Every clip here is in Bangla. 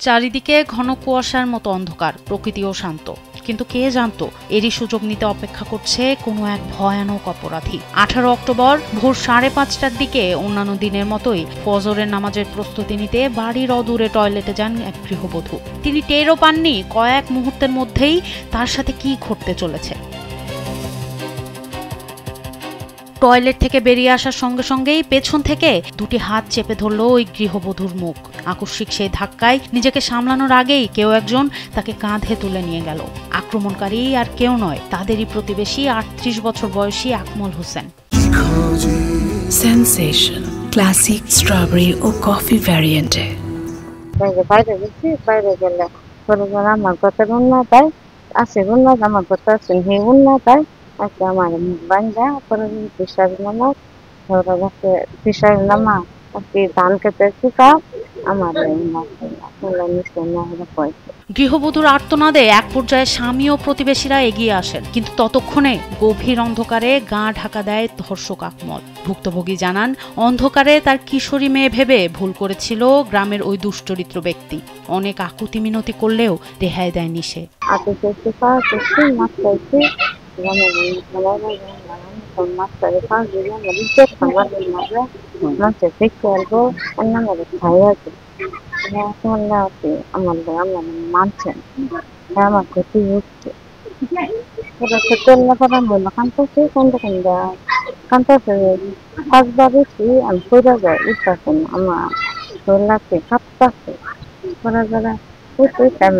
চারিদিকে ঘন কুয়াশার মতো অন্ধকার, প্রকৃতিও শান্ত, কিন্তু কে জানতো এরই সুযোগ নিতে অপেক্ষা করছে কোনো এক ভয়ানক অপরাধী। 18 অক্টোবর ভোর 5:30টার দিকে অন্যান্য দিনের মতোই ফজরের নামাজের প্রস্তুতি নিতে বাড়ির অদূরে টয়লেটে যান এক গৃহবধূ। তিনি টেরও পাননি কয়েক মুহূর্তের মধ্যেই তার সাথে কি ঘটতে চলেছে। টয়লেট থেকে বেরিয়ে আসার সঙ্গে সঙ্গেই পেছন থেকে দুটি হাত চেপে ধরল ওই গৃহবধূর মুখ। আকস্মিক সেই ধাক্কায় নিজেকে সামলানোর আগেই কেউ একজন তাকে কাঁধে তুলে নিয়ে গেল। আক্রমণকারী আর কেউ নয়, তাদেরই প্রতিবেশী 38 বছর বয়সী Akmal Hossain. Sensation classic strawberry ও কফি ভ্যারিয়েন্টে। বাইরে গেলে আমার কথা না তাই আছে না, আমার কথা শুনে না তাই আজকে আমার বান্ধা পরে পিসার নামাজ পিসার নামা আজকে ধান খেতে শিখা আমার গৃহবধূর আর্তনাদে এক পর্যায়ে স্বামী ও প্রতিবেশীরা এগিয়ে আসেন, কিন্তু ততক্ষণে গভীর অন্ধকারে গা ঢাকা দেয় ধর্ষক আকমল। ভুক্তভোগী জানান, অন্ধকারে তার কিশোরী মেয়ে ভেবে ভুল করেছিল গ্রামের ওই দুশ্চরিত্র ব্যক্তি। অনেক আকুতি মিনতি করলেও রেহাই দেয়নি সে। মানছেন আমার ক্ষতি হচ্ছে পাঁচবার বেশি আমি সরে যাই উঠতেছেন আমার লাগছে কাঁপতেছে পরে যারা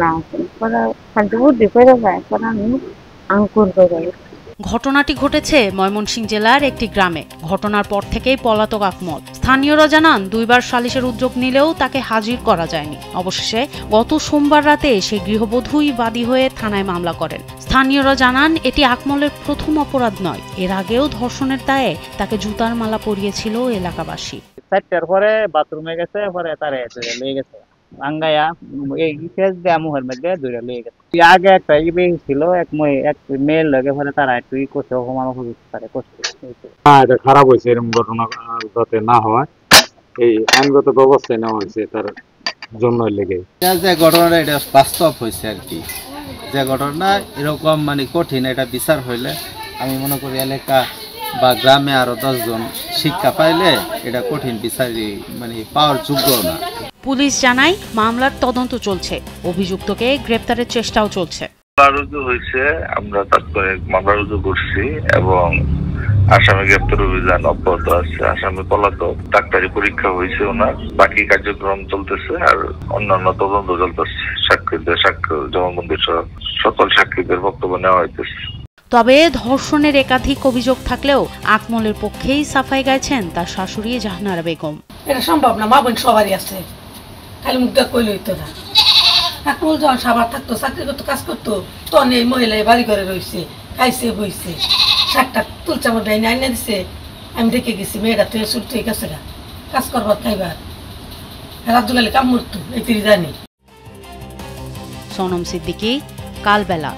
না আছেন পরে বুদ্ধি করে যায় পরে আমি আঙ্কুর করে। ঘটনাটি ঘটেছে ময়মনসিংহ জেলার একটি গ্রামে। ঘটনার পর থেকেই পলাতক আকমল। স্থানীয়রা জানান, দুইবার সালিশের উদ্যোগ নিলেও তাকে হাজির করা যায়নি। অবশেষে গত সোমবার রাতে সেই গৃহবধূই বাদী হয়ে থানায় মামলা করেন। স্থানীয়রা জানান, এটি আকমলের প্রথম অপরাধ নয়, এর আগেও ধর্ষণের দায়ে তাকে জুতার মালা পরিয়েছিল এলাকাবাসী। 4টার পরে বাথরুমে গেছে, পরে তারে লেগে গেছে আঙ্গায়া এই ফেস দেয়া মুহের মধ্যে ধরে লেগে গেছে। আগে একটা ছিল এক মেয়ের লগে, পরে তারা একটু করছে অপমান তারা করছে। এটা খারাপ হয়েছে, এরকম ঘটনা যাতে না হয় এই আইনগত ব্যবস্থা নেওয়া হয়েছে তার জন্য লেগে। যে ঘটনাটা এটা বাস্তব হয়েছে আর কি, যে ঘটনা এরকম মানে কঠিন, এটা বিচার হইলে আমি মনে করি এলাকা বা গ্রামে আরো 10 জন শিক্ষা পাইলে এটা কঠিন বিচারই মানে পাওয়ার যোগ্য না। পুলিশ জানায়, মামলার তদন্ত চলছে, অভিযুক্তকে গ্রেপ্তারের চেষ্টাও চলছে। রুজু হয়েছে, আমরা তাৎক্ষণিক মামলা রুজু করছি এবং আসামি গ্রেপ্তার অভিযান অব্যাহত আছে। আসামি পলাতক, ডাক্তারি পরীক্ষা হয়েছে ওনার, বাকি কার্যক্রম চলতেছে আর অন্যান্য তদন্ত চলতেছে। সাক্ষীদের সাক্ষ্য জবানবন্দি সহ সকল সাক্ষীদের বক্তব্য নেওয়া হইতেছে। তবে ধর্ষণের একাধিক অভিযোগ থাকলেও আকমলের পক্ষেই সাফাই গাইছেন তার শাশুড়ি জাহানারা বেগম। এটা সম্ভব না, মা বোন সবারই আছে, খালি মুখ দেখ কইলে হইতো না। আকমল যখন সাবার থাকতো, চাকরি করতো, কাজ করতো, তখন এই মহিলা বাড়ি ঘরে রয়েছে, খাইছে বইছে, শাকটা তুলছে আমার ডাইনে আইনা দিছে। আমি দেখে গেছি মেয়েটা তুই ছুট তুই গেছে গা কাজ করবার খাইবার, রাত গেলে কাম মরতো, এই জানি। সোনম সিদ্দিকী, কালবেলা।